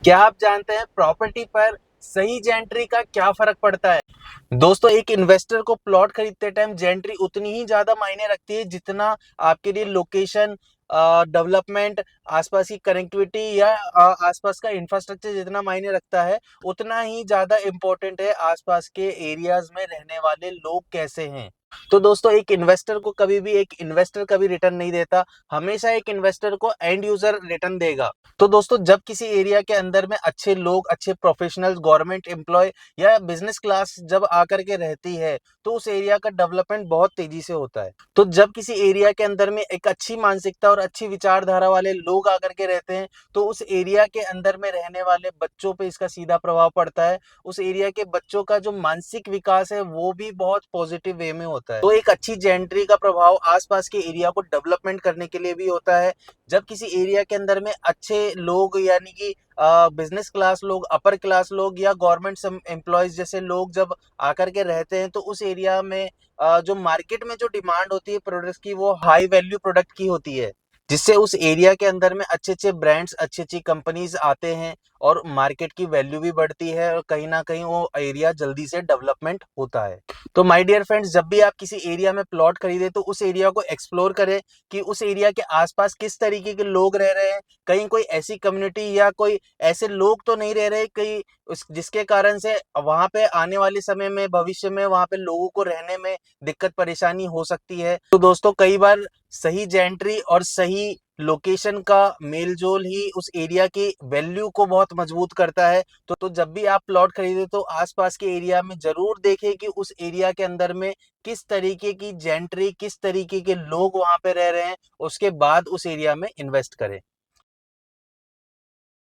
क्या आप जानते हैं प्रॉपर्टी पर सही जेंट्री का क्या फर्क पड़ता है? दोस्तों, एक इन्वेस्टर को प्लॉट खरीदते टाइम जेंट्री उतनी ही ज्यादा मायने रखती है जितना आपके लिए लोकेशन, डेवलपमेंट, आसपास की कनेक्टिविटी या आसपास का इंफ्रास्ट्रक्चर जितना मायने रखता है, उतना ही ज्यादा इम्पोर्टेंट है आसपास के एरियाज में रहने वाले लोग कैसे हैं। तो दोस्तों, एक इन्वेस्टर कभी रिटर्न नहीं देता। हमेशा एक इन्वेस्टर को एंड यूजर रिटर्न देगा। तो दोस्तों, जब किसी एरिया के अंदर में अच्छे लोग, अच्छे प्रोफेशनल्स, गवर्नमेंट एम्प्लॉय या बिजनेस क्लास जब आकर के रहती है, तो उस एरिया का डेवलपमेंट बहुत तेजी से होता है। तो जब किसी एरिया के अंदर में एक अच्छी मानसिकता और अच्छी विचारधारा वाले लोग आकर के रहते हैं, तो उस एरिया के अंदर में रहने वाले बच्चों पे इसका सीधा प्रभाव पड़ता है। उस एरिया के बच्चों का जो मानसिक विकास है वो भी बहुत पॉजिटिव वे में होता है। तो एक अच्छी जेंट्री का प्रभाव आसपास के एरिया को डेवलपमेंट करने के लिए भी होता है। जब किसी एरिया के अंदर में अच्छे लोग, यानी कि बिजनेस क्लास लोग, अपर क्लास लोग या गवर्नमेंट एम्प्लॉयज जैसे लोग जब आकर के रहते हैं, तो उस एरिया में जो मार्केट में जो डिमांड होती है प्रोडक्ट्स की, वो हाई वैल्यू प्रोडक्ट की होती है, जिससे उस एरिया के अंदर में अच्छे अच्छे ब्रांड्स, अच्छी अच्छी कंपनीज आते हैं और मार्केट की वैल्यू भी बढ़ती है और कहीं ना कहीं वो एरिया जल्दी से डेवलपमेंट होता है। तो माय डियर फ्रेंड्स, जब भी आप किसी एरिया में प्लॉट खरीदे तो उस एरिया को एक्सप्लोर करें कि उस एरिया के आसपास किस तरीके के लोग रह रहे हैं। कहीं कोई ऐसी कम्युनिटी या कोई ऐसे लोग तो नहीं रह रहे कहीं जिसके कारण से वहां पे आने वाले समय में, भविष्य में वहां पे लोगों को रहने में दिक्कत परेशानी हो सकती है। तो दोस्तों, कई बार सही जेंट्री और सही लोकेशन का मेलजोल ही उस एरिया की वैल्यू को बहुत मजबूत करता है। तो जब भी आप प्लॉट खरीदे तो आसपास के एरिया में जरूर देखें कि उस एरिया के अंदर में किस तरीके की जेंट्री, किस तरीके के लोग वहां पे रह रहे हैं, उसके बाद उस एरिया में इन्वेस्ट करें।